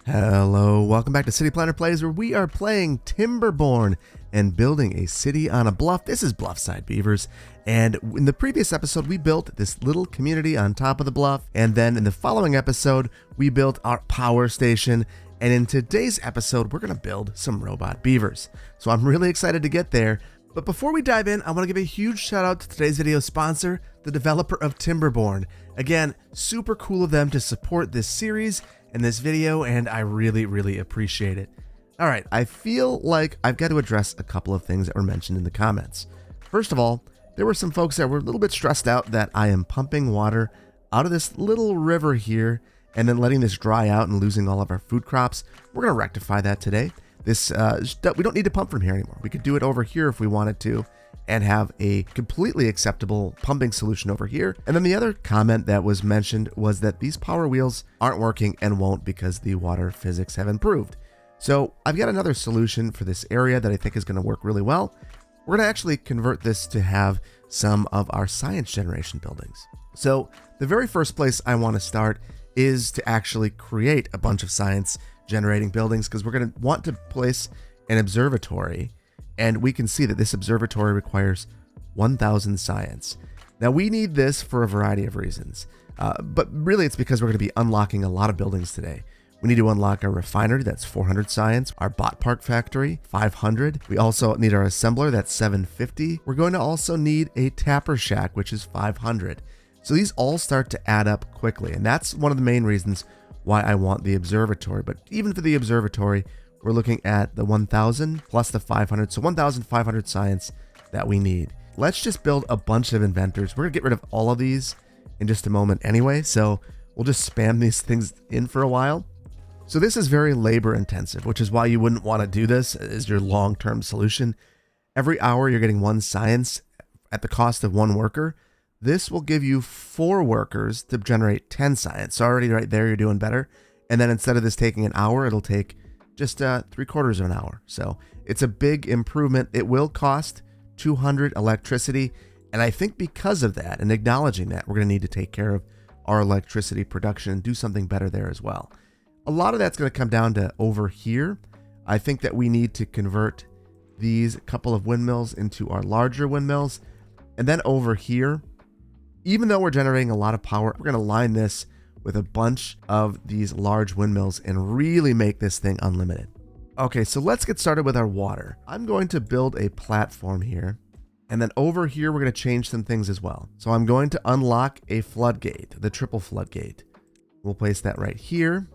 Hello, welcome back to City Planner Plays, where we are playing Timberborn and building a city on a bluff. This is Bluffside Beavers, and in the previous episode we built this little community on top of the bluff, and then in the following episode we built our power station, and in today's episode we're going to build some robot beavers. So I'm really excited to get there. But before we dive in, I want to give a huge shout out to today's video sponsor, the developer of Timberborn. Again, super cool of them to support this series and this video, and I really appreciate it. All right, I feel like I've got to address a couple of things that were mentioned in the comments. First of all, there were some folks that were a little bit stressed out that I am pumping water out of this little river here and then letting this dry out and losing all of our food crops. We're going to rectify that today. This we don't need to pump from here anymore. We could do it over here if we wanted to and have a completely acceptable pumping solution over here. And then the other comment that was mentioned was that these power wheels aren't working and won't because the water physics have improved. So I've got another solution for this area that I think is going to work really well. We're going to actually convert this to have some of our science generation buildings. So the very first place I want to start is to actually create a bunch of science generating buildings, because we're going to want to place an observatory, and we can see that this observatory requires 1,000 science. Now we need this for a variety of reasons, but really it's because we're going to be unlocking a lot of buildings today. We need to unlock our refinery, that's 400 science, our bot park factory, 500. We also need our assembler, that's 750. We're going to also need a tapper shack, which is 500. So these all start to add up quickly, and that's one of the main reasons why I want the observatory. But even for the observatory, we're looking at the 1,000 plus the 500, so 1,500 science that we need. Let's just build a bunch of inventors. We're gonna get rid of all of these in just a moment anyway, so we'll just spam these things in for a while. So this is very labor intensive, which is why you wouldn't want to do this as your long-term solution. Every hour you're getting 1 science at the cost of 1 worker. This will give you 4 workers to generate 10 science. So already right there, you're doing better. And then instead of this taking an hour, it'll take just 3/4 of an hour. So it's a big improvement. It will cost 200 electricity. And I think because of that and acknowledging that, we're going to need to take care of our electricity production and do something better there as well. A lot of that's going to come down to over here. I think that we need to convert these couple of windmills into our larger windmills. And then over here, even though we're generating a lot of power, we're going to line this with a bunch of these large windmills and really make this thing unlimited. Okay, so let's get started with our water. I'm going to build a platform here. And then over here, we're going to change some things as well. So I'm going to unlock a floodgate, the triple floodgate. We'll place that right here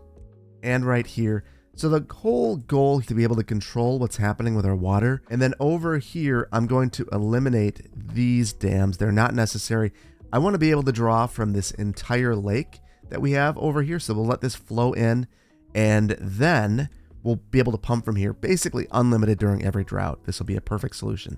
and right here. So the whole goal is to be able to control what's happening with our water. And then over here, I'm going to eliminate these dams. They're not necessary. I want to be able to draw from this entire lake that we have over here. So we'll let this flow in, and then we'll be able to pump from here, basically unlimited during every drought. This will be a perfect solution.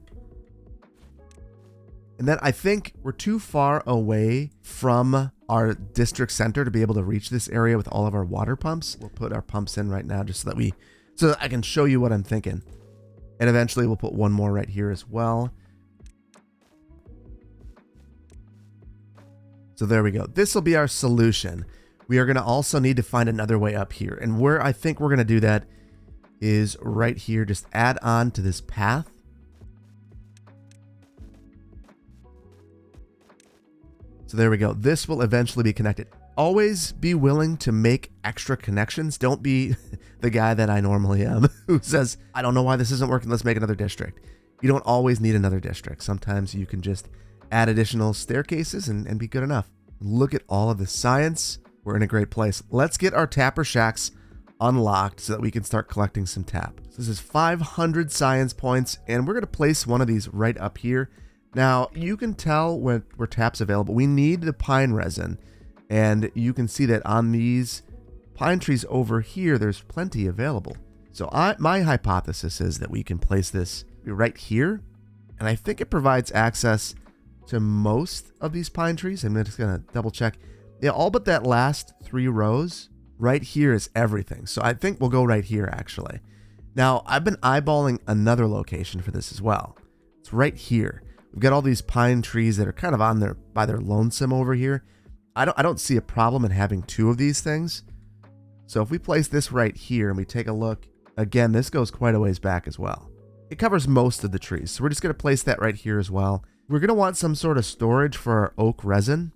And then I think we're too far away from our district center to be able to reach this area with all of our water pumps. We'll put our pumps in right now just so that I can show you what I'm thinking. And eventually we'll put one more right here as well. So there we go. This will be our solution. We are going to also need to find another way up here. And where I think we're going to do that is right here. Just add on to this path. So there we go. This will eventually be connected. Always be willing to make extra connections. Don't be the guy that I normally am who says, I don't know why this isn't working. Let's make another district. You don't always need another district. Sometimes you can just add additional staircases and be good enough. Look at all of the science. We're in a great place. Let's get our tapper shacks unlocked so that we can start collecting some tap. So this is 500 science points, and we're going to place one of these right up here. Now you can tell where tap's available. We need the pine resin, and you can see that on these pine trees over here, there's plenty available. So my hypothesis is that we can place this right here, and I think it provides access to most of these pine trees. I'm just going to double check. Yeah, all but that last 3 rows right here is everything. So I think we'll go right here actually. Now I've been eyeballing another location for this as well. It's right here. We've got all these pine trees that are kind of by their lonesome over here. I don't see a problem in having 2 of these things. So if we place this right here and we take a look, again, this goes quite a ways back as well. It covers most of the trees. So we're just going to place that right here as well. We're going to want some sort of storage for our oak resin.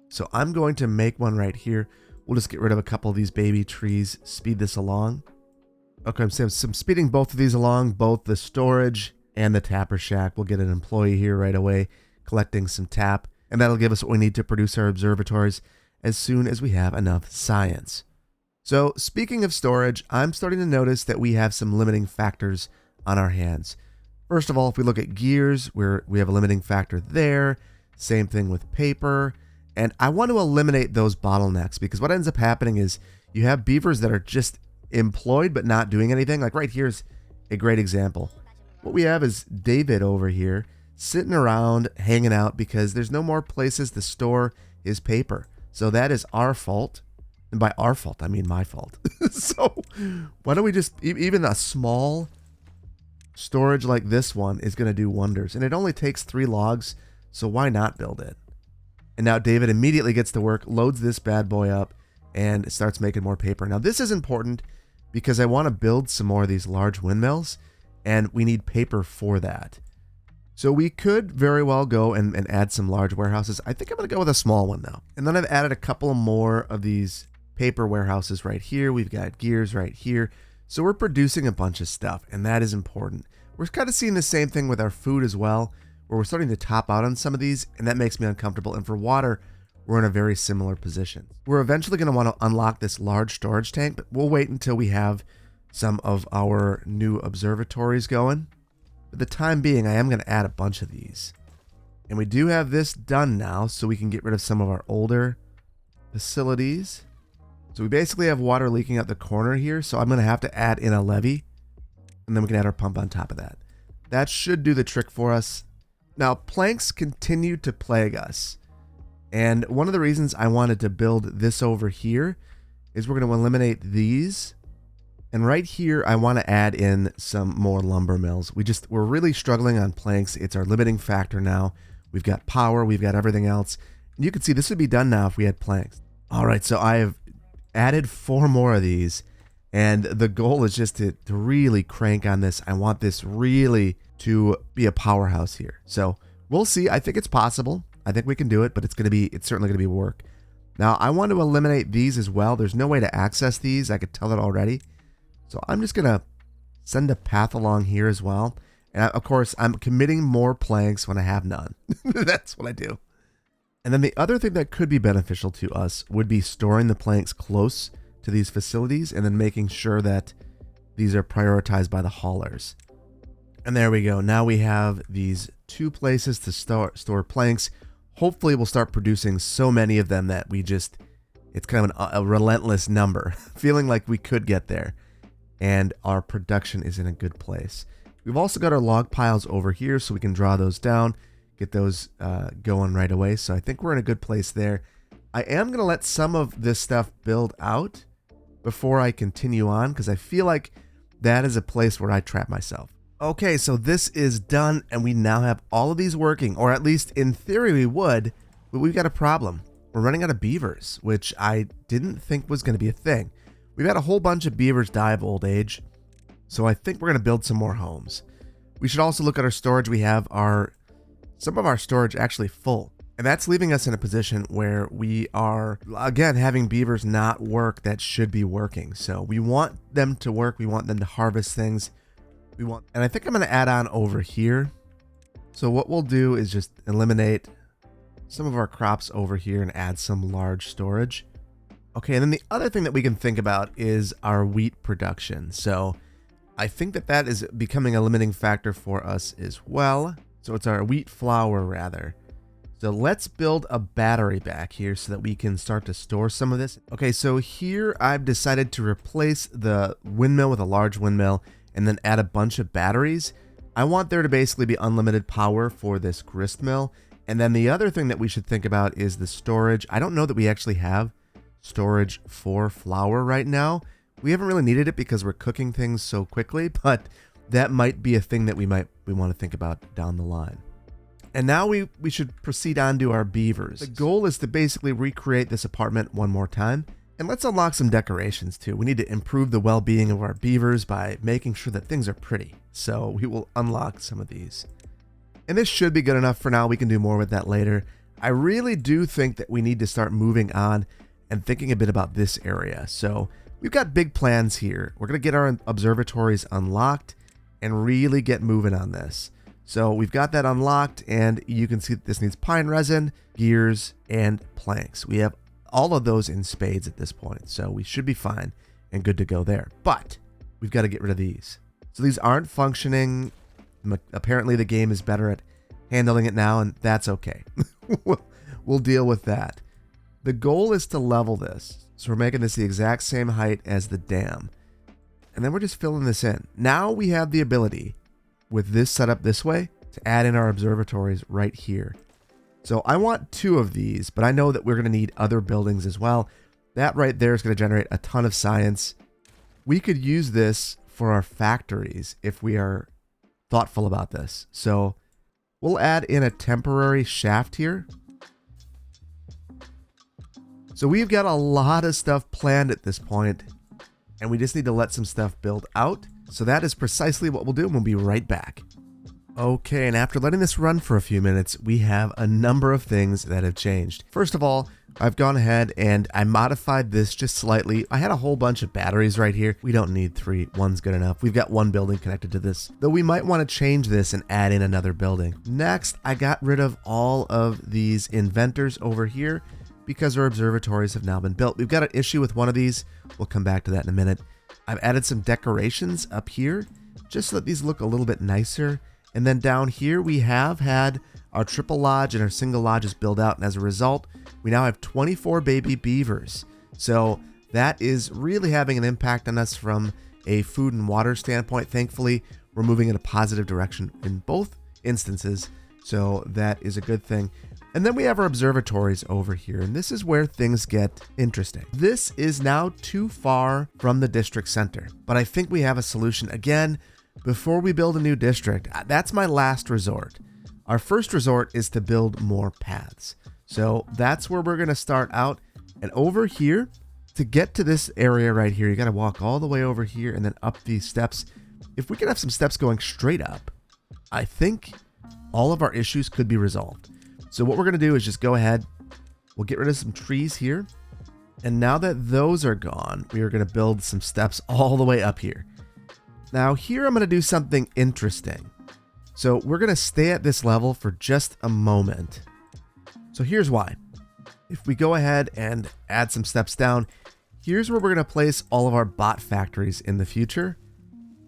So I'm going to make one right here. We'll just get rid of a couple of these baby trees, speed this along. Okay, so I'm speeding both of these along, both the storage and the tapper shack. We'll get an employee here right away collecting some tap, and that'll give us what we need to produce our observatories as soon as we have enough science. So speaking of storage, I'm starting to notice that we have some limiting factors on our hands. First of all, if we look at gears, we have a limiting factor there. Same thing with paper. And I want to eliminate those bottlenecks, because what ends up happening is you have beavers that are just employed but not doing anything. Like right here's a great example. What we have is David over here sitting around hanging out because there's no more places to store his paper. So that is our fault. And by our fault, I mean my fault. So why don't we just, even a small storage like this one is going to do wonders. And it only takes 3 logs, so why not build it? And now David immediately gets to work, loads this bad boy up, and starts making more paper. Now this is important because I want to build some more of these large windmills, and we need paper for that. So we could very well go and add some large warehouses. I think I'm going to go with a small one though. And then I've added a couple more of these paper warehouses right here. We've got gears right here. So we're producing a bunch of stuff, and that is important. We're kind of seeing the same thing with our food as well, where we're starting to top out on some of these, and that makes me uncomfortable. And for water, we're in a very similar position. We're eventually going to want to unlock this large storage tank, but we'll wait until we have some of our new observatories going. For the time being, I am going to add a bunch of these. And we do have this done now, so we can get rid of some of our older facilities. So we basically have water leaking out the corner here, so I'm going to have to add in a levee, and then we can add our pump on top of that. That should do the trick for us. Now, planks continue to plague us. And one of the reasons I wanted to build this over here is we're going to eliminate these. And right here, I want to add in some more lumber mills. We're really struggling on planks. It's our limiting factor now. We've got power, we've got everything else. And you can see this would be done now if we had planks. All right, so I have added 4 more of these. And the goal is just to really crank on this. I want this really to be a powerhouse here. So we'll see. I think it's possible. I think we can do it, but it's certainly going to be work. Now I want to eliminate these as well. There's no way to access these. I could tell that already. So I'm just going to send a path along here as well. And of course, I'm committing more planks when I have none. That's what I do. And then the other thing that could be beneficial to us would be storing the planks close to these facilities and then making sure that these are prioritized by the haulers. And there we go. Now we have these 2 places to store planks. Hopefully we'll start producing so many of them that it's kind of a relentless number, feeling like we could get there. And our production is in a good place. We've also got our log piles over here, so we can draw those down, get those going right away. So I think we're in a good place there. I am going to let some of this stuff build out before I continue on, because I feel like that is a place where I trap myself. Okay, so this is done, and we now have all of these working, or at least in theory we would, but we've got a problem. We're running out of beavers, which I didn't think was going to be a thing. We've had a whole bunch of beavers die of old age, so I think we're going to build some more homes. We should also look at our storage. We have some of our storage actually full. And that's leaving us in a position where we are, again, having beavers not work that should be working. So we want them to work. We want them to harvest things. And I think I'm going to add on over here. So what we'll do is just eliminate some of our crops over here and add some large storage. Okay, and then the other thing that we can think about is our wheat production. So I think that is becoming a limiting factor for us as well. So it's our wheat flour rather. So let's build a battery back here so that we can start to store some of this. Okay, so here I've decided to replace the windmill with a large windmill and then add a bunch of batteries. I want there to basically be unlimited power for this grist mill. And then the other thing that we should think about is the storage. I don't know that we actually have storage for flour right now. We haven't really needed it because we're cooking things so quickly, but that might be a thing that we want to think about down the line. And now we should proceed on to our beavers. The goal is to basically recreate this apartment one more time And let's unlock some decorations too. We need to improve the well-being of our beavers by making sure that things are pretty. So we will unlock some of these. And this should be good enough for now. We can do more with that later. I really do think that we need to start moving on and thinking a bit about this area. So we've got big plans here. We're going to get our observatories unlocked and really get moving on this. So we've got that unlocked, and you can see that this needs pine resin, gears, and planks. We have all of those in spades at this point, so we should be fine and good to go there. But we've got to get rid of these. So these aren't functioning. Apparently the game is better at handling it now, and that's okay. We'll deal with that. The goal is to level this. So we're making this the exact same height as the dam. And then we're just filling this in. Now we have the ability, with this setup this way, to add in our observatories right here. So I want 2 of these, but I know that we're going to need other buildings as well. That right there is going to generate a ton of science. We could use this for our factories if we are thoughtful about this. So we'll add in a temporary shaft here. So we've got a lot of stuff planned at this point, and we just need to let some stuff build out. So that is precisely what we'll do, and we'll be right back. Okay, and after letting this run for a few minutes, we have a number of things that have changed. First of all, I've gone ahead and I modified this just slightly. I had a whole bunch of batteries right here. We don't need 3, 1's good enough. We've got 1 building connected to this, though we might want to change this and add in another building. Next, I got rid of all of these inventors over here because our observatories have now been built. We've got an issue with one of these. We'll come back to that in a minute. I've added some decorations up here just so that these look a little bit nicer. And then down here, we have had our triple lodge and our single lodges build out. And as a result, we now have 24 baby beavers. So that is really having an impact on us from a food and water standpoint. Thankfully, we're moving in a positive direction in both instances. So that is a good thing. And then we have our observatories over here, and this is where things get interesting. This is now too far from the district center, but I think we have a solution. Again, before we build a new district, that's my last resort. Our first resort is to build more paths. So that's where we're going to start out. And over here, to get to this area right here, you got to walk all the way over here and then up these steps. If we could have some steps going straight up, I think all of our issues could be resolved. So what we're going to do is just go ahead. We'll get rid of some trees here. And now that those are gone, we are going to build some steps all the way up here. Now here I'm going to do something interesting. So we're going to stay at this level for just a moment. So here's why. If we go ahead and add some steps down, here's where we're going to place all of our bot factories in the future.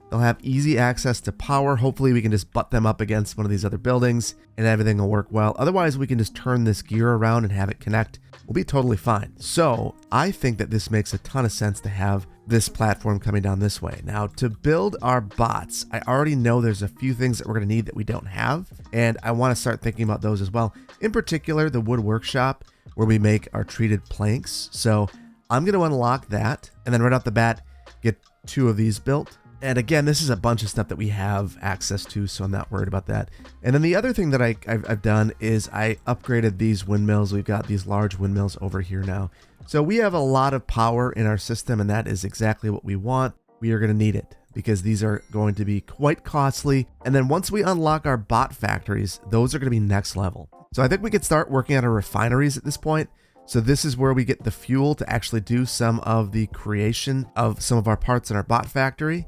They'll have easy access to power. Hopefully we can just butt them up against one of these other buildings and everything will work well. Otherwise we can just turn this gear around and have it connect. We'll be totally fine. So I think that this makes a ton of sense to have this platform coming down this way. Now to build our bots, I already know there's a few things that we're going to need that we don't have. And I want to start thinking about those as well. In particular, the wood workshop where we make our treated planks. So I'm going to unlock that and then right off the bat, get 2 of these built. And again, this is a bunch of stuff that we have access to, so I'm not worried about that. And then the other thing that I've done is I upgraded these windmills. We've got these large windmills over here now. So we have a lot of power in our system, and that is exactly what we want. We are going to need it because these are going to be quite costly. And then once we unlock our bot factories, those are going to be next level. So I think we could start working on our refineries at this point. So this is where we get the fuel to actually do some of the creation of some of our parts in our bot factory.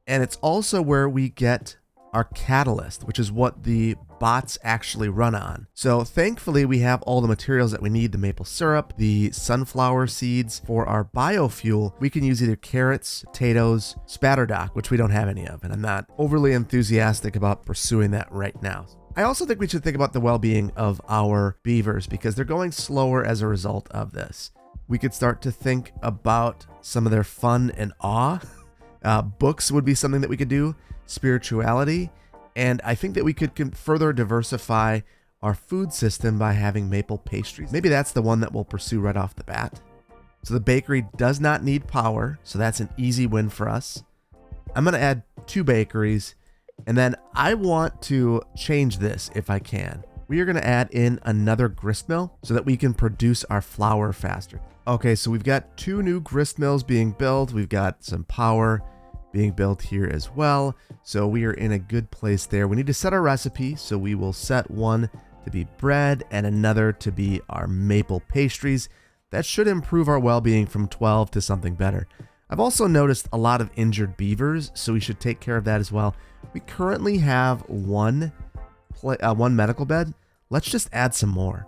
And it's also where we get our catalyst, which is what the bots actually run on. So thankfully we have all the materials that we need, the maple syrup, the sunflower seeds. For our biofuel, we can use either carrots, potatoes, spatterdock, which we don't have any of, and I'm not overly enthusiastic about pursuing that right now. I also think we should think about the well-being of our beavers because they're going slower as a result of this. We could start to think about some of their fun and awe. Books would be something that we could do, spirituality, and I think that we could further diversify our food system by having maple pastries. Maybe that's the one that we'll pursue right off the bat. So the bakery does not need power, so that's an easy win for us. I'm going to add 2 bakeries, and then I want to change this if I can. we are going to add in another grist mill so that we can produce our flour faster. Okay, so we've got 2 new grist mills being built. We've got some power being built here as well. So we are in a good place there. We need to set our recipe. So we will set one to be bread and another to be our maple pastries. That should improve our well-being from 12 to something better. I've also noticed a lot of injured beavers, so we should take care of that as well. We currently have one medical bed. Let's just add some more.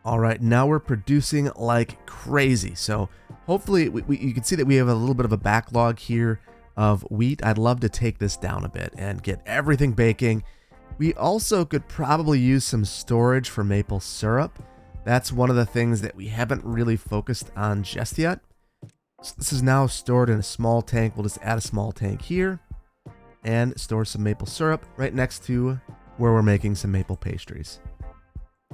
All right, now we're producing like crazy. So hopefully you can see that we have a little bit of a backlog here of wheat. I'd love to take this down a bit and get everything baking. We also could probably use some storage for maple syrup. That's one of the things that we haven't really focused on just yet. So this is now stored in a small tank. We'll just add a small tank here and store some maple syrup right next to where we're making some maple pastries.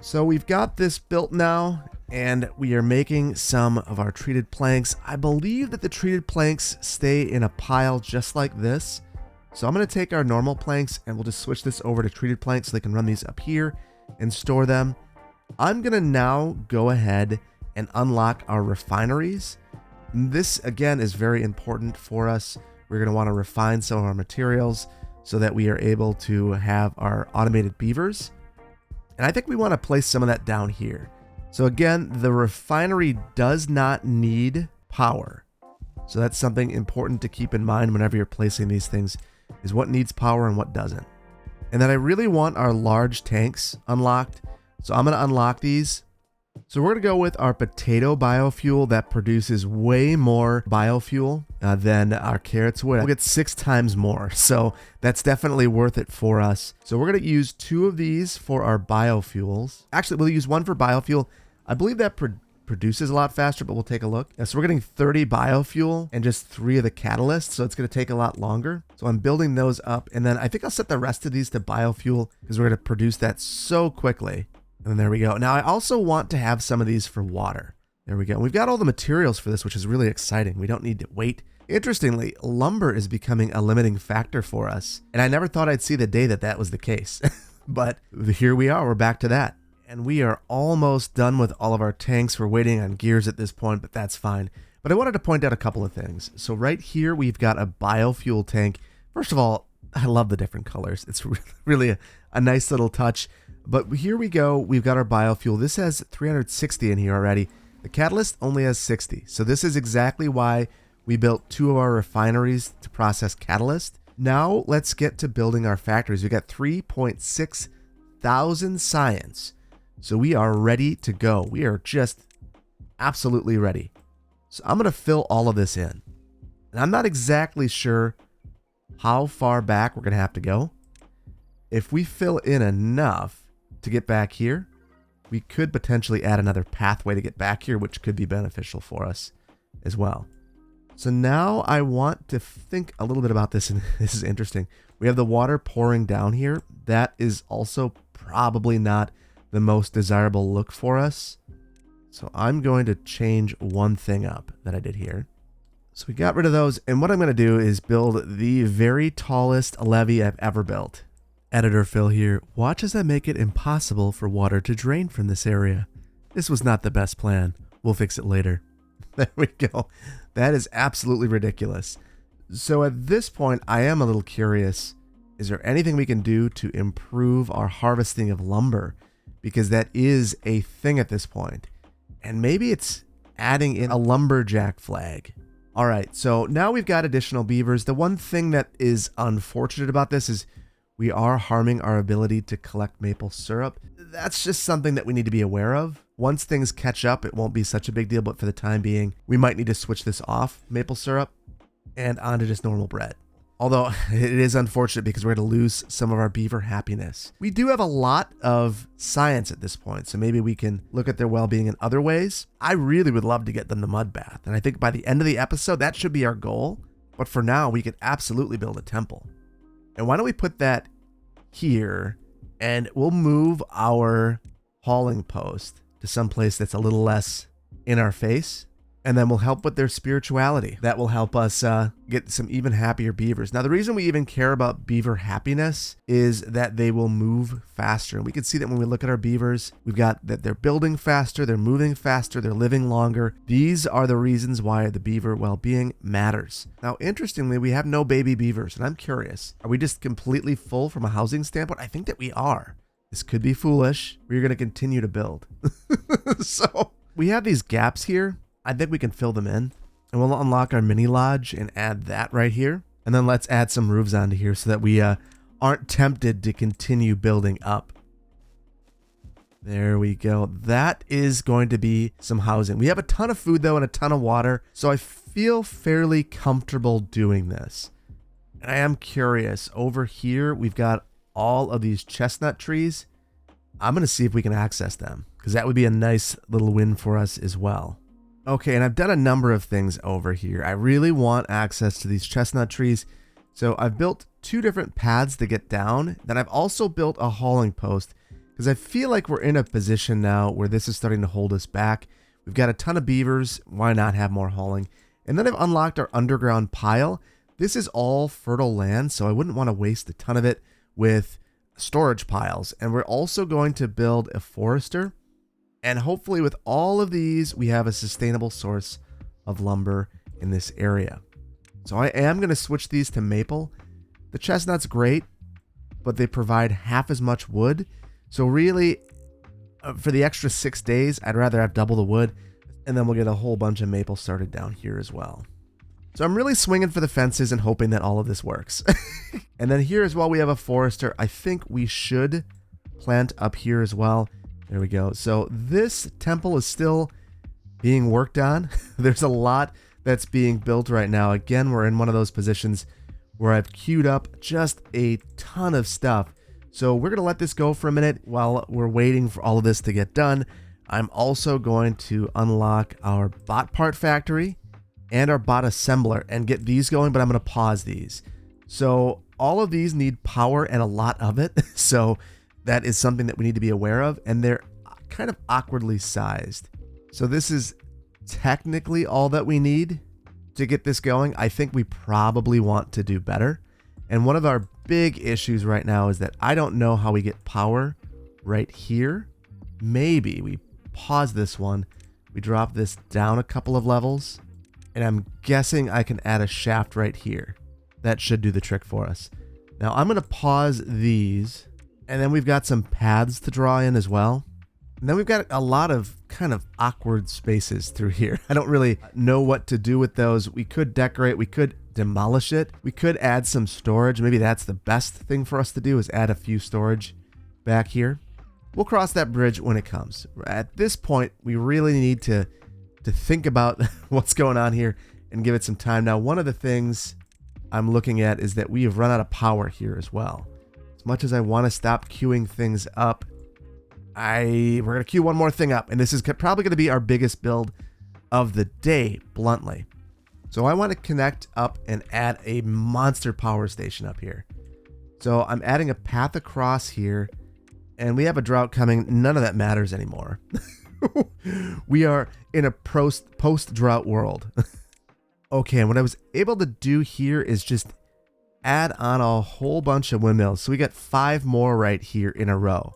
So we've got this built now, and we are making some of our treated planks. I believe that the treated planks stay in a pile just like this. So I'm going to take our normal planks and we'll just switch this over to treated planks so they can run these up here and store them. I'm going to now go ahead and unlock our refineries. This again is very important for us. We're going to want to refine some of our materials so that we are able to have our automated beavers. And I think we want to place some of that down here. So again, the refinery does not need power. So that's something important to keep in mind whenever you're placing these things, is what needs power and what doesn't. And then I really want our large tanks unlocked. So I'm going to unlock these. So we're going to go with our potato biofuel that produces way more biofuel than our carrots would. We'll get 6 times more. So that's definitely worth it for us. So we're going to use 2 of these for our biofuels. Actually, we'll use 1 for biofuel. I believe that produces a lot faster, but we'll take a look. So we're getting 30 biofuel and just 3 of the catalysts. So it's going to take a lot longer. So I'm building those up. And then I think I'll set the rest of these to biofuel because we're going to produce that so quickly. And there we go. Now I also want to have some of these for water. There we go. We've got all the materials for this, which is really exciting. We don't need to wait. Interestingly, lumber is becoming a limiting factor for us. And I never thought I'd see the day that that was the case. But here we are. We're back to that. And we are almost done with all of our tanks. We're waiting on gears at this point, but that's fine. But I wanted to point out a couple of things. So right here, we've got a biofuel tank. First of all, I love the different colors. It's really a nice little touch. But here we go. We've got our biofuel. This has 360 in here already. The catalyst only has 60. So this is exactly why we built 2 of our refineries to process catalyst. Now let's get to building our factories. We got 3.6 thousand science. So we are ready to go. We are just absolutely ready. So I'm going to fill all of this in. And I'm not exactly sure how far back we're going to have to go. If we fill in enough to get back here, we could potentially add another pathway to get back here, which could be beneficial for us as well. So now I want to think a little bit about this, and this is interesting. We have the water pouring down here. That is also probably not the most desirable look for us. So I'm going to change one thing up that I did here. So we got rid of those, and what I'm going to do is build the very tallest levee I've ever built. Editor Phil here. Watch as I make it impossible for water to drain from this area. This was not the best plan. We'll fix it later. There we go. That is absolutely ridiculous. So at this point, I am a little curious. Is there anything we can do to improve our harvesting of lumber? Because that is a thing at this point. And maybe it's adding in a lumberjack flag. All right, so now we've got additional beavers. The one thing that is unfortunate about this is we are harming our ability to collect maple syrup. That's just something that we need to be aware of. Once things catch up, it won't be such a big deal, but for the time being, we might need to switch this off maple syrup and onto just normal bread. Although it is unfortunate because we're going to lose some of our beaver happiness. We do have a lot of science at this point, so maybe we can look at their well-being in other ways. I really would love to get them the mud bath, and I think by the end of the episode, that should be our goal. But for now, we could absolutely build a temple. And why don't we put that here, and we'll move our hauling post to some place that's a little less in our face. And then we'll help with their spirituality. That will help us get some even happier beavers. Now, the reason we even care about beaver happiness is that they will move faster. And we can see that when we look at our beavers, we've got that they're building faster, they're moving faster, they're living longer. These are the reasons why the beaver well-being matters. Now, interestingly, we have no baby beavers, and I'm curious, are we just completely full from a housing standpoint? I think that we are. This could be foolish. We're going to continue to build. So we have these gaps here. I think we can fill them in, and we'll unlock our mini lodge and add that right here. And then let's add some roofs onto here so that we aren't tempted to continue building up. There we go. That is going to be some housing. We have a ton of food though and a ton of water, so I feel fairly comfortable doing this. And I am curious, over here we've got all of these chestnut trees. I'm going to see if we can access them, because that would be a nice little win for us as well. Okay, and I've done a number of things over here. I really want access to these chestnut trees. So I've built 2 different paths to get down. Then I've also built a hauling post because I feel like we're in a position now where this is starting to hold us back. We've got a ton of beavers. Why not have more hauling? And then I've unlocked our underground pile. This is all fertile land, so I wouldn't want to waste a ton of it with storage piles. And we're also going to build a forester. And hopefully with all of these, we have a sustainable source of lumber in this area. So I am going to switch these to maple. The chestnut's great, but they provide half as much wood. So really, for the extra 6 days, I'd rather have double the wood. And then we'll get a whole bunch of maple started down here as well. So I'm really swinging for the fences and hoping that all of this works. And then here as well, we have a forester. I think we should plant up here as well. There we go. So this temple is still being worked on. There's a lot that's being built right now. Again, we're in one of those positions where I've queued up just a ton of stuff. So we're going to let this go for a minute while we're waiting for all of this to get done. I'm also going to unlock our bot part factory and our bot assembler and get these going, but I'm going to pause these. So all of these need power and a lot of it. So that is something that we need to be aware of, and they're kind of awkwardly sized. So this is technically all that we need to get this going. I think we probably want to do better. And one of our big issues right now is that I don't know how we get power right here. Maybe we pause this one, we drop this down a couple of levels, and I'm guessing I can add a shaft right here. That should do the trick for us. Now I'm going to pause these. And then we've got some paths to draw in as well. And then we've got a lot of kind of awkward spaces through here. I don't really know what to do with those. We could decorate, we could demolish it. We could add some storage. Maybe that's the best thing for us to do, is add a few storage back here. We'll cross that bridge when it comes. At this point, we really need to think about what's going on here and give it some time. Now, one of the things I'm looking at is that we have run out of power here as well. Much as I want to stop queuing things up, we're going to queue one more thing up, and this is probably going to be our biggest build of the day, bluntly. So I want to connect up and add a monster power station up here. So I'm adding a path across here, and we have a drought coming. None of that matters anymore. We are in a post-drought world. Okay, and what I was able to do here is just add on a whole bunch of windmills. So we got 5 more right here in a row.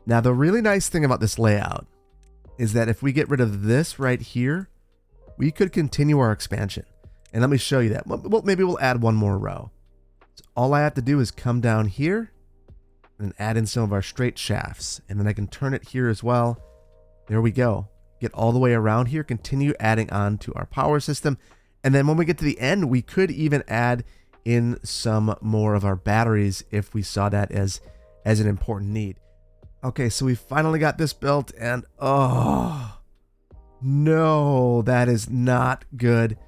Now, the really nice thing about this layout is that if we get rid of this right here, we could continue our expansion. And let me show you that. Well, maybe we'll add one more row. So all I have to do is come down here and add in some of our straight shafts. And then I can turn it here as well. There we go. Get all the way around here, continue adding on to our power system. And then when we get to the end, we could even add in some more of our batteries if we saw that as an important need. Okay, so we finally got this built, and oh no, that is not good.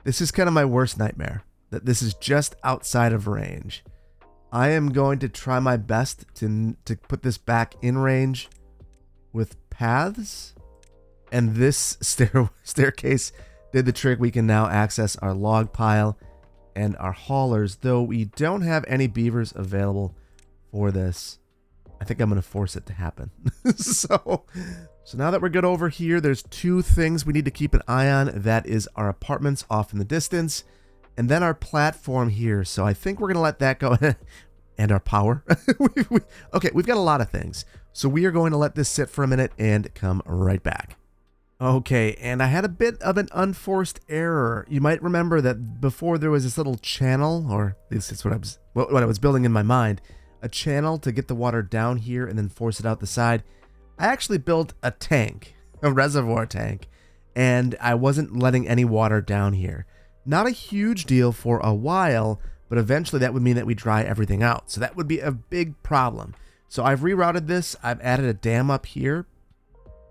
This is kind of my worst nightmare, that this is just outside of range. I am going to try my best to put this back in range with paths, and this staircase did the trick. We can now access our log pile and our haulers, though we don't have any beavers available for this. I think I'm going to force it to happen. So So now that we're good over here, there's two things we need to keep an eye on. That is our apartments off in the distance, and then our platform here. So I think we're going to let that go. And our power. Okay, we've got a lot of things. So we are going to let this sit for a minute and come right back. Okay, and I had a bit of an unforced error. You might remember that before there was this little channel, or at least it's what I was building in my mind, a channel to get the water down here and then force it out the side. I actually built a tank, a reservoir tank, and I wasn't letting any water down here. Not a huge deal for a while, but eventually that would mean that we dry everything out. So that would be a big problem. So I've rerouted this. I've added a dam up here.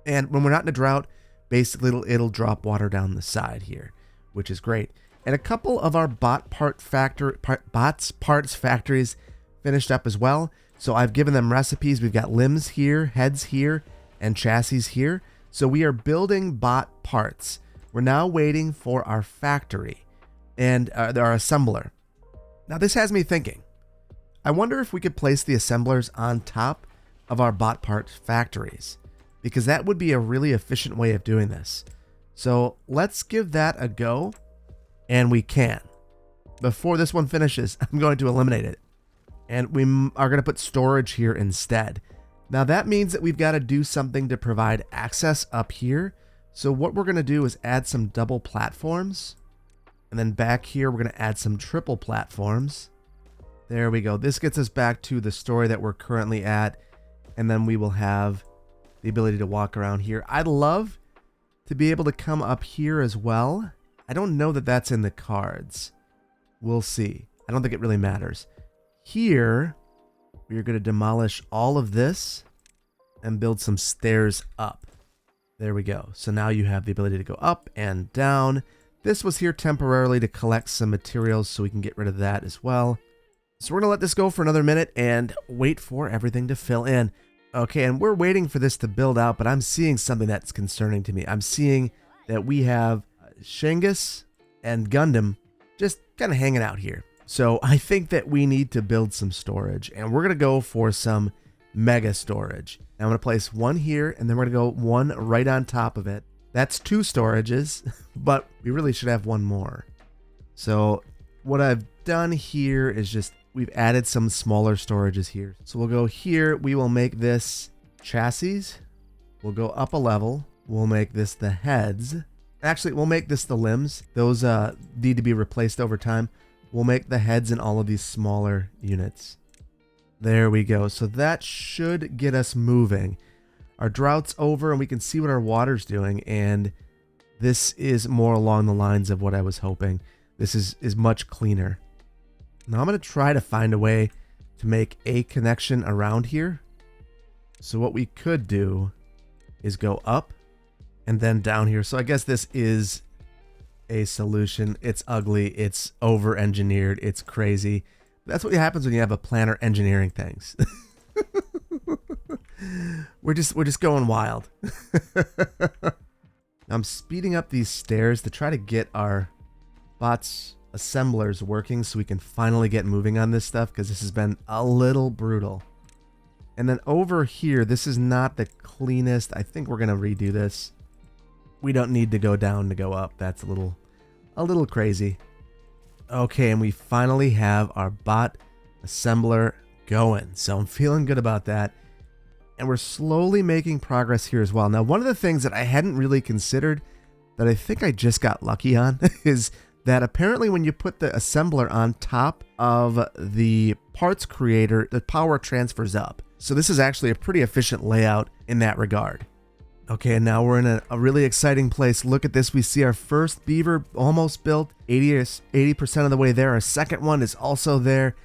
And when we're not in a drought, basically it'll drop water down the side here, which is great. And a couple of our parts factories finished up as well. So I've given them recipes. We've got limbs here, heads here, and chassis here. So we are building bot parts. We're now waiting for our factory and our assembler. Now this has me thinking, I wonder if we could place the assemblers on top of our bot part factories, because that would be a really efficient way of doing this. So let's give that a go, and we can. Before this one finishes, I'm going to eliminate it, and we are going to put storage here instead. Now that means that we've got to do something to provide access up here. So what we're going to do is add some double platforms. And then back here, we're going to add some triple platforms. There we go. This gets us back to the story that we're currently at. And then we will have the ability to walk around here. I'd love to be able to come up here as well. I don't know that that's in the cards. We'll see. I don't think it really matters. Here, we're going to demolish all of this and build some stairs up. There we go. So now you have the ability to go up and down. This was here temporarily to collect some materials, so we can get rid of that as well. So we're going to let this go for another minute and wait for everything to fill in. Okay, and we're waiting for this to build out, but I'm seeing something that's concerning to me. I'm seeing that we have Shangus and Gundam just kind of hanging out here. So I think that we need to build some storage, and we're going to go for some mega storage. Now I'm going to place one here, and then we're going to go one right on top of it. That's two storages, but we really should have one more. So what I've done here is just, we've added some smaller storages here. So we'll go here. We will make this chassis. We'll go up a level. We'll make this the heads. Actually, we'll make this the limbs. Those need to be replaced over time. We'll make the heads in all of these smaller units. There we go. So that should get us moving. Our drought's over and we can see what our water's doing, and this is more along the lines of what I was hoping. This is much cleaner. Now I'm going to try to find a way to make a connection around here. So what we could do is go up and then down here. So I guess this is a solution. It's ugly. It's over-engineered. It's crazy. That's what happens when you have a planner engineering things. We're just going wild. I'm speeding up these stairs to try to get our bots assemblers working so we can finally get moving on this stuff, because this has been a little brutal. And then over here, this is not the cleanest. I think we're gonna redo this. We don't need to go down to go up. That's a little crazy. Okay, and we finally have our bot assembler going. So I'm feeling good about that. And we're slowly making progress here as well. Now, one of the things that I hadn't really considered that I think I just got lucky on is that apparently when you put the assembler on top of the parts creator, the power transfers up. So this is actually a pretty efficient layout in that regard. Okay, and now we're in a really exciting place. Look at this. We see our first beaver almost built, 80% of the way there. Our second one is also there.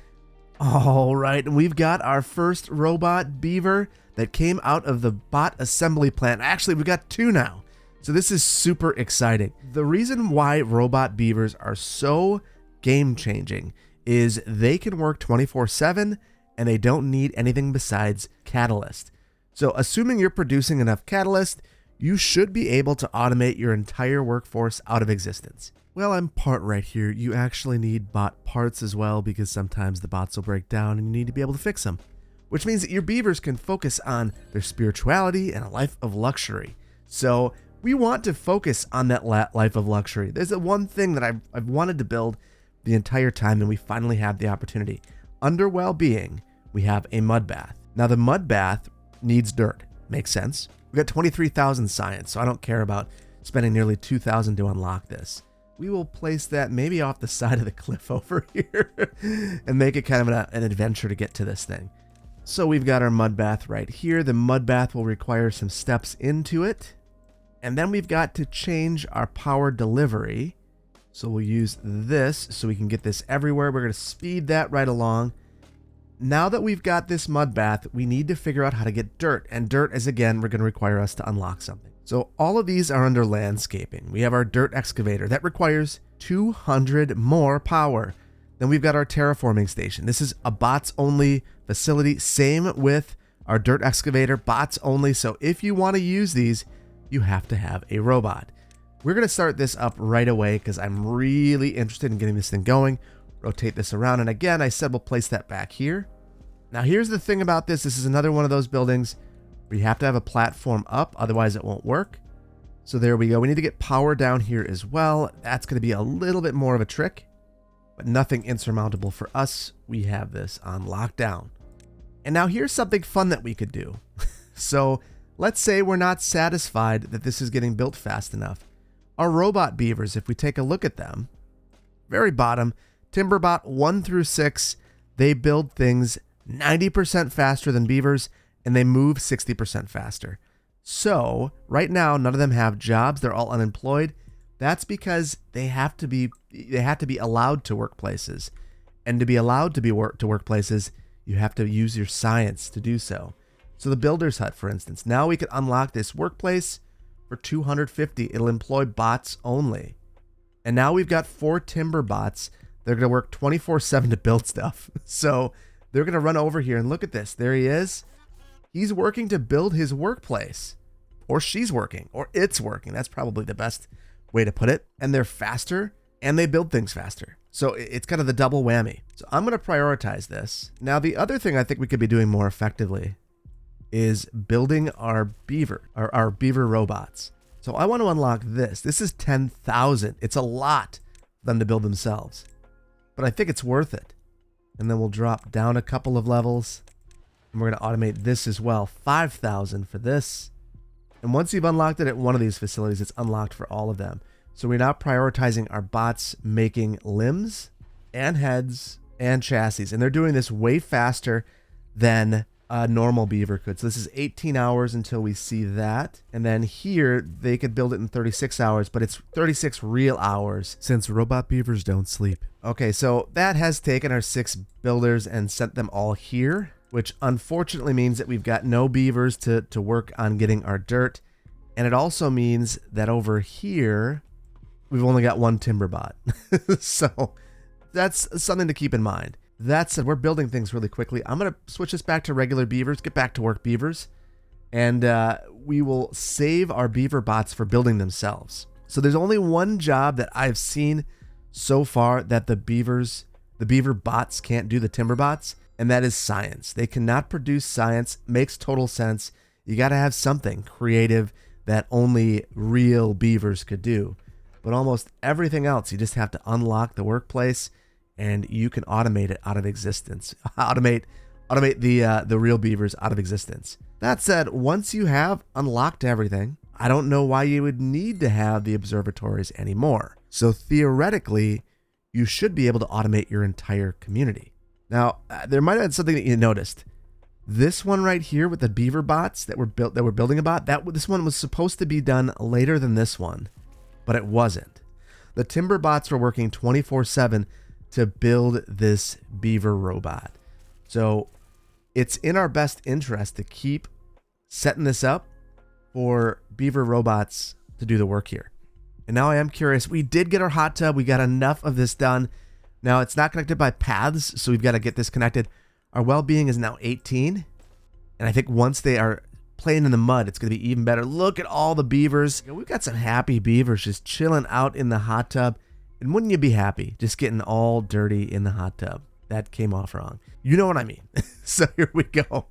All right, and we've got our first robot beaver that came out of the bot assembly plant. Actually, we've got two now. So this is super exciting. The reason why robot beavers are so game-changing is they can work 24/7 and they don't need anything besides catalyst. So assuming you're producing enough catalyst, you should be able to automate your entire workforce out of existence. Well, I'm part right here. You actually need bot parts as well, because sometimes the bots will break down and you need to be able to fix them. which means that your beavers can focus on their spirituality and a life of luxury. So we want to focus on that life of luxury. There's the one thing that I've wanted to build the entire time, and we finally have the opportunity. Under well-being, we have a mud bath. Now the mud bath needs dirt. Makes sense. We got 23,000 science, so I don't care about spending nearly 2,000 to unlock this. We will place that maybe off the side of the cliff over here and make it kind of an adventure to get to this thing. So we've got our mud bath right here. The mud bath will require some steps into it. And then we've got to change our power delivery. So we'll use this so we can get this everywhere. We're going to speed that right along. Now that we've got this mud bath, we need to figure out how to get dirt. And dirt is, again, we're going to require us to unlock something. So all of these are under landscaping. We have our dirt excavator. That requires 200 more power. Then we've got our terraforming station. This is a bots only facility. Same with our dirt excavator, bots only. So if you want to use these, you have to have a robot. We're going to start this up right away because I'm really interested in getting this thing going. Rotate this around. And again, I said we'll place that back here. Now here's the thing about this. This is another one of those buildings where you have to have a platform up, otherwise it won't work. So there we go. We need to get power down here as well. That's going to be a little bit more of a trick, but nothing insurmountable for us. We have this on lockdown. And now here's something fun that we could do. So let's say we're not satisfied that this is getting built fast enough. Our robot beavers, if we take a look at them, very bottom, Timberbot 1 through 6, they build things 90% faster than beavers, and they move 60% faster. So right now, none of them have jobs. They're all unemployed. That's because they have to be allowed to work places. And to be allowed to to work places, you have to use your science to do so. So the builder's hut, for instance, now we can unlock this workplace for 250. It'll employ bots only. And now we've got 4 Timberbots. They're going to work 24/7 to build stuff. So they're going to run over here and look at this. There he is. He's working to build his workplace. Or she's working. Or it's working. That's probably the best way to put it. And they're faster. And they build things faster. So it's kind of the double whammy. So I'm going to prioritize this. Now, the other thing I think we could be doing more effectively is building our beaver robots. So I want to unlock this. This is 10,000. It's a lot for them to build themselves. But I think it's worth it. And then we'll drop down a couple of levels. And we're going to automate this as well. 5,000 for this. And once you've unlocked it at one of these facilities, it's unlocked for all of them. So we're now prioritizing our bots making limbs and heads and chassis. And they're doing this way faster than a normal beaver could. So this is 18 hours until we see that. And then here, they could build it in 36 hours, but it's 36 real hours since robot beavers don't sleep. Okay, so that has taken our 6 builders and sent them all here, which unfortunately means that we've got no beavers to work on getting our dirt. And it also means that over here, we've only got 1 Timberbot. So that's something to keep in mind. That said, we're building things really quickly. I'm going to switch this back to regular beavers, get back to work beavers, and we will save our beaver bots for building themselves. So there's only one job that I've seen so far that the beaver bots can't do, the Timberbots, and that is science. They cannot produce science. Makes total sense. You got to have something creative that only real beavers could do. But almost everything else, you just have to unlock the workplace, and you can automate it out of existence. Automate the real beavers out of existence. That said, once you have unlocked everything, I don't know why you would need to have the observatories anymore. So theoretically, you should be able to automate your entire community. Now, there might have been something that you noticed. This one right here with the beaver bots that were building a bot, this one was supposed to be done later than this one, but it wasn't. The Timberbots were working 24/7 to build this beaver robot. So it's in our best interest to keep setting this up for beaver robots to do the work here. And now I am curious. We did get our hot tub. We got enough of this done. Now it's not connected by paths, so we've got to get this connected. Our well-being is now 18. And I think once they are playing in the mud, it's going to be even better. Look at all the beavers. We've got some happy beavers just chilling out in the hot tub. And wouldn't you be happy just getting all dirty in the hot tub? that came off wrong. You know what I mean. So here we go.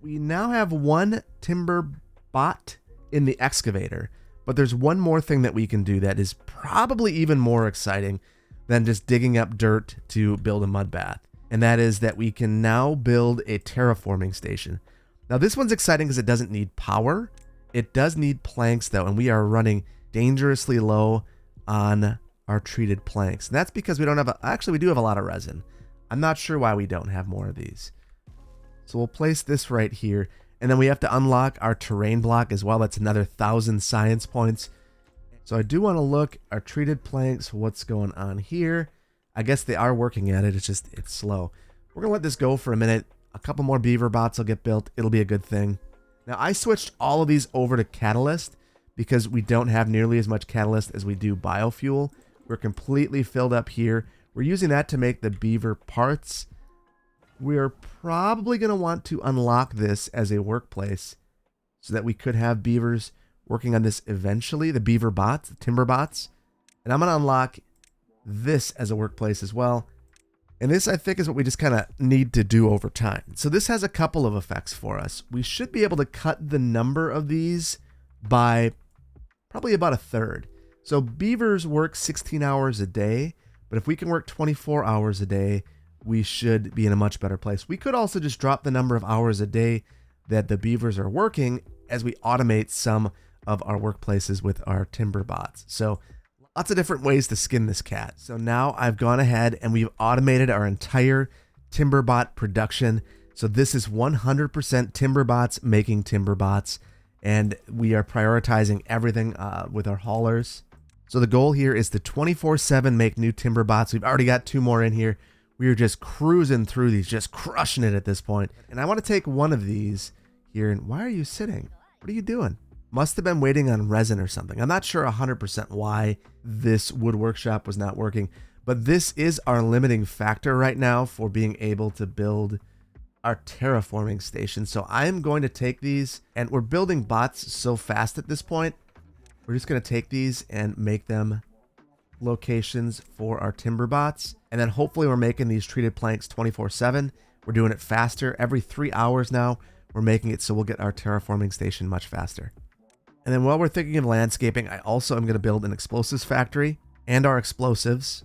We now have one Timberbot in the excavator, but there's one more thing that we can do that is probably even more exciting than just digging up dirt to build a mud bath. And that is that we can now build a terraforming station. Now this one's exciting because it doesn't need power. It does need planks though, and we are running dangerously low on our treated planks. And that's because we don't have actually we do have a lot of resin. I'm not sure why we don't have more of these. So we'll place this right here, and then we have to unlock our terrain block as well. That's another 1,000 science points. So I do want to look our treated planks, what's going on here. I guess they are working at it. It's slow. We're gonna let this go for a minute. A couple more beaver bots will get built. It'll be a good thing. Now I switched all of these over to catalyst because we don't have nearly as much catalyst as we do biofuel. We're completely filled up here. We're using that to make the beaver parts. We're probably going to want to unlock this as a workplace so that we could have beavers working on this eventually, the beaver bots, the timber bots. And I'm going to unlock this as a workplace as well. And this, I think, is what we just kind of need to do over time. So this has a couple of effects for us. We should be able to cut the number of these by probably about a third. So beavers work 16 hours a day, but if we can work 24 hours a day, we should be in a much better place. We could also just drop the number of hours a day that the beavers are working as we automate some of our workplaces with our timber bots. So lots of different ways to skin this cat. So now I've gone ahead and we've automated our entire timber bot production. So this is 100% timber bots making timber bots, and we are prioritizing everything with our haulers. So the goal here is to 24/7 make new timber bots. We've already got 2 more in here. We are just cruising through these, just crushing it at this point. And I want to take one of these here. And why are you sitting? What are you doing? Must have been waiting on resin or something. I'm not sure 100% why this wood workshop was not working, but this is our limiting factor right now for being able to build our terraforming station. So I'm going to take these, and we're building bots so fast at this point. We're just going to take these and make them locations for our timber bots. And then hopefully we're making these treated planks 24/7. We're doing it faster. Every 3 hours now, we're making it so we'll get our terraforming station much faster. And then while we're thinking of landscaping, I also am going to build an explosives factory and our explosives,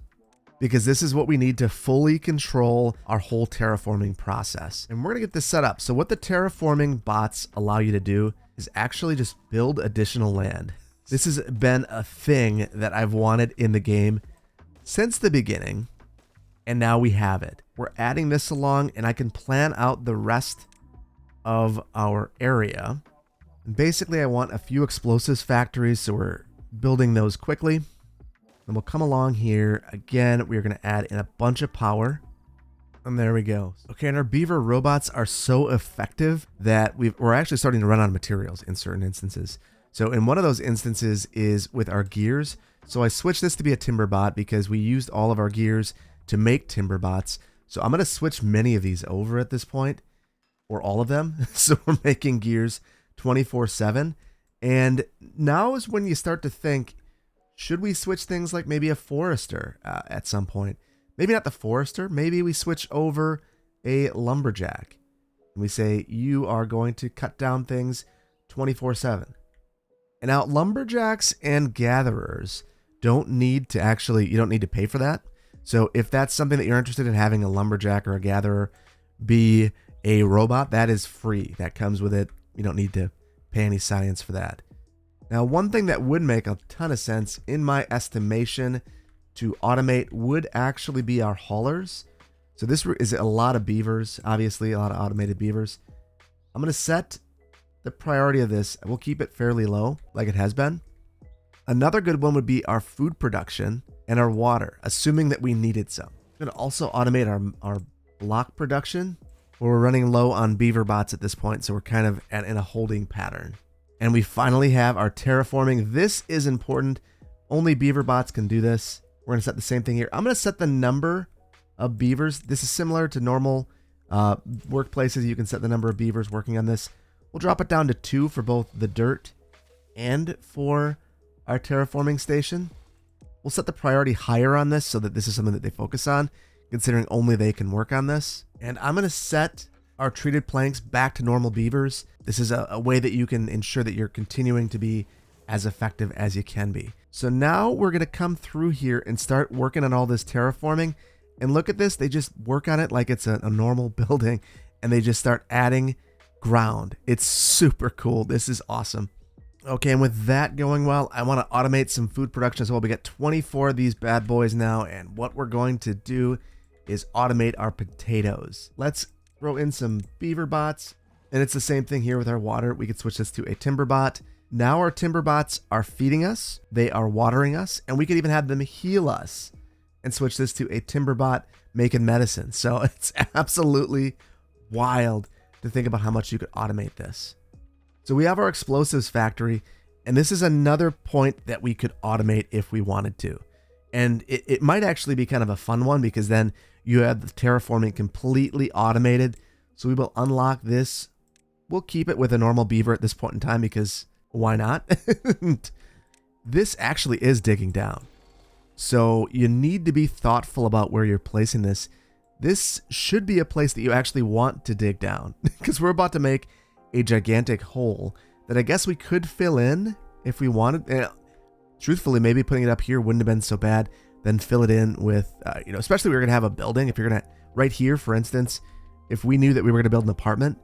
because this is what we need to fully control our whole terraforming process. And we're going to get this set up. So what the terraforming bots allow you to do is actually just build additional land. This has been a thing that I've wanted in the game since the beginning, and now we have it. We're adding this along, and I can plan out the rest of our area. And basically, I want a few explosives factories, so we're building those quickly. And we'll come along here. Again, we're going to add in a bunch of power. And there we go. Okay, and our beaver robots are so effective that we're actually starting to run out of materials in certain instances. So in one of those instances is with our gears. So I switched this to be a timber bot because we used all of our gears to make timber bots. So I'm going to switch many of these over at this point, or all of them. So we're making gears 24/7. And now is when you start to think, should we switch things like maybe a forester at some point? Maybe not the forester. Maybe we switch over a lumberjack. And we say, you are going to cut down things 24/7. And now lumberjacks and gatherers don't need to you don't need to pay for that. So if that's something that you're interested in, having a lumberjack or a gatherer be a robot, that is free. That comes with it. You don't need to pay any science for that. Now, one thing that would make a ton of sense in my estimation to automate would actually be our haulers. So this is a lot of beavers, obviously a lot of automated beavers. I'm going to set the priority of this. We'll keep it fairly low like it has been. Another good one would be our food production and our water, assuming that we needed some. I'm going to also automate our block production. We're running low on beaver bots at this point, so we're kind of in a holding pattern. And we finally have our terraforming. This is important. Only beaver bots can do this. We're going to set the same thing here. I'm going to set the number of beavers. This is similar to normal workplaces. You can set the number of beavers working on this. We'll drop it down to 2 for both the dirt and for our terraforming station. We'll set the priority higher on this so that this is something that they focus on, considering only they can work on this. And I'm going to set our treated planks back to normal beavers. This is a way that you can ensure that you're continuing to be as effective as you can be. So now we're going to come through here and start working on all this terraforming. And look at this, they just work on it like it's a normal building, and they just start adding ground. It's super cool. This is awesome. Okay, and with that going well, I want to automate some food production as well. We got 24 of these bad boys now, and what we're going to do is automate our potatoes. Let's throw in some beaver bots, and it's the same thing here with our water. We could switch this to a Timberbot. Now our Timberbots are feeding us, they are watering us, and we could even have them heal us and switch this to a Timberbot making medicine. So it's absolutely wild to think about how much you could automate this. So we have our explosives factory, and this is another point that we could automate if we wanted to. And it might actually be kind of a fun one, because then you have the terraforming completely automated. So we will unlock this. We'll keep it with a normal beaver at this point in time, because why not? This actually is digging down. So you need to be thoughtful about where you're placing this. This should be a place that you actually want to dig down, because we're about to make a gigantic hole that I guess we could fill in if we wanted. Truthfully, maybe putting it up here wouldn't have been so bad. Then fill it in with, especially if we were going to have a building. If you're going to, right here, for instance, if we knew that we were going to build an apartment,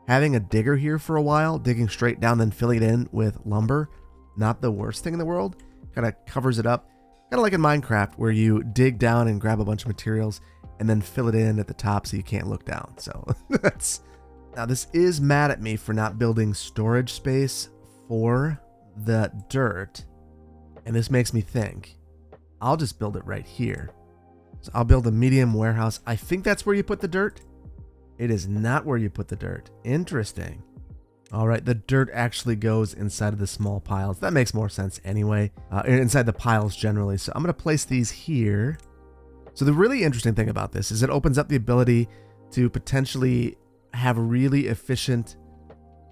having a digger here for a while, digging straight down, then filling it in with lumber, not the worst thing in the world. Kind of covers it up. Kind of like in Minecraft, where you dig down and grab a bunch of materials and then fill it in at the top so you can't look down. So that's... Now, this is mad at me for not building storage space for the dirt, and this makes me think, I'll just build it right here. So I'll build a medium warehouse. I think that's where you put the dirt. It is not where you put the dirt. Interesting. All right, the dirt actually goes inside of the small piles. That makes more sense anyway, inside the piles generally. So I'm going to place these here. So the really interesting thing about this is it opens up the ability to potentially have really efficient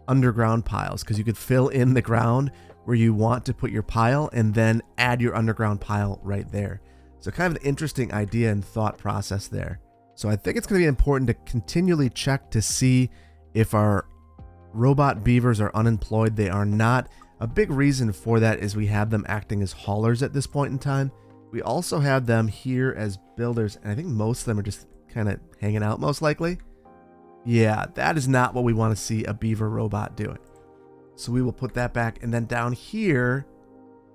underground piles, because you could fill in the ground where you want to put your pile and then add your underground pile right there. So kind of an interesting idea and thought process there. So I think it's going to be important to continually check to see if our robot beavers are unemployed. They are not. A big reason for that is we have them acting as haulers at this point in time. We also have them here as builders, and I think most of them are just kind of hanging out, most likely. Yeah, that is not what we want to see a beaver robot doing. So we will put that back. And then down here,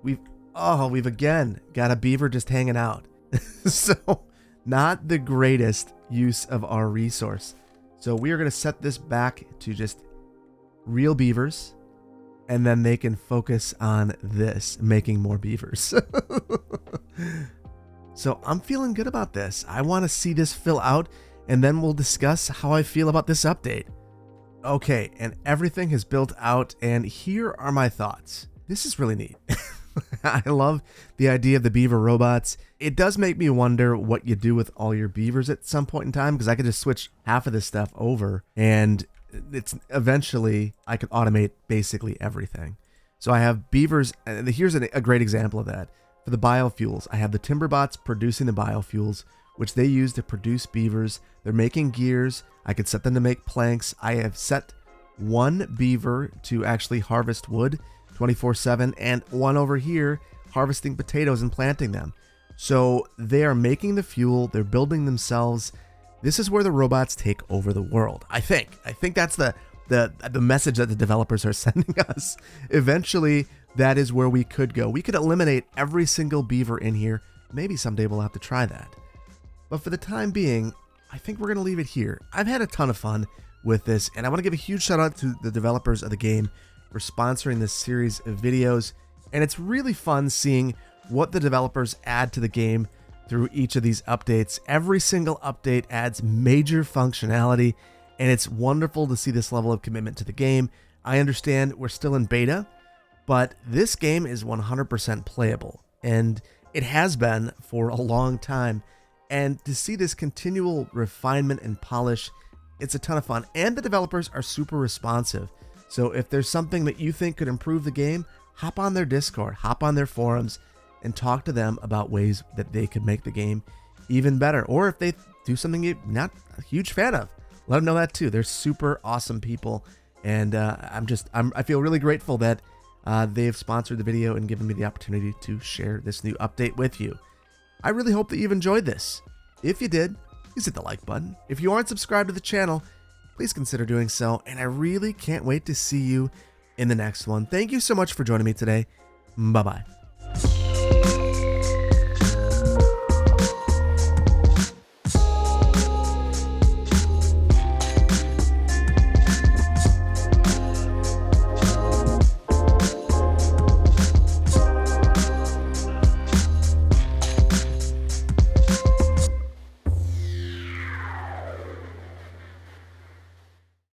we've again got a beaver just hanging out. So not the greatest use of our resource. So we are going to set this back to just real beavers. And then they can focus on this, making more beavers. So I'm feeling good about this. I want to see this fill out, and then we'll discuss how I feel about this update. Okay, and everything has built out, and here are my thoughts. This is really neat. I love the idea of the beaver robots. It does make me wonder what you do with all your beavers at some point in time, because I could just switch half of this stuff over, and it's eventually I could automate basically everything. So I have beavers, and here's a great example of that. For the biofuels, I have the Timberbots producing the biofuels, which they use to produce beavers. They're making gears. I could set them to make planks. I have set one beaver to actually harvest wood 24/7, and one over here harvesting potatoes and planting them. So they are making the fuel. They're building themselves. This is where the robots take over the world. I think that's the message that the developers are sending us. Eventually, that is where we could go. We could eliminate every single beaver in here. Maybe someday we'll have to try that. But for the time being, I think we're going to leave it here. I've had a ton of fun with this, and I want to give a huge shout out to the developers of the game for sponsoring this series of videos. And it's really fun seeing what the developers add to the game through each of these updates. Every single update adds major functionality, and it's wonderful to see this level of commitment to the game. I understand we're still in beta, but this game is 100% playable, and it has been for a long time. And to see this continual refinement and polish, it's a ton of fun. And the developers are super responsive. So if there's something that you think could improve the game, hop on their Discord, hop on their forums, and talk to them about ways that they could make the game even better. Or if they do something you're not a huge fan of, let them know that too. They're super awesome people, and I feel really grateful that they've sponsored the video and given me the opportunity to share this new update with you. I really hope that you've enjoyed this. If you did, please hit the like button. If you aren't subscribed to the channel, please consider doing so, and I really can't wait to see you in the next one. Thank you so much for joining me today. Bye-bye.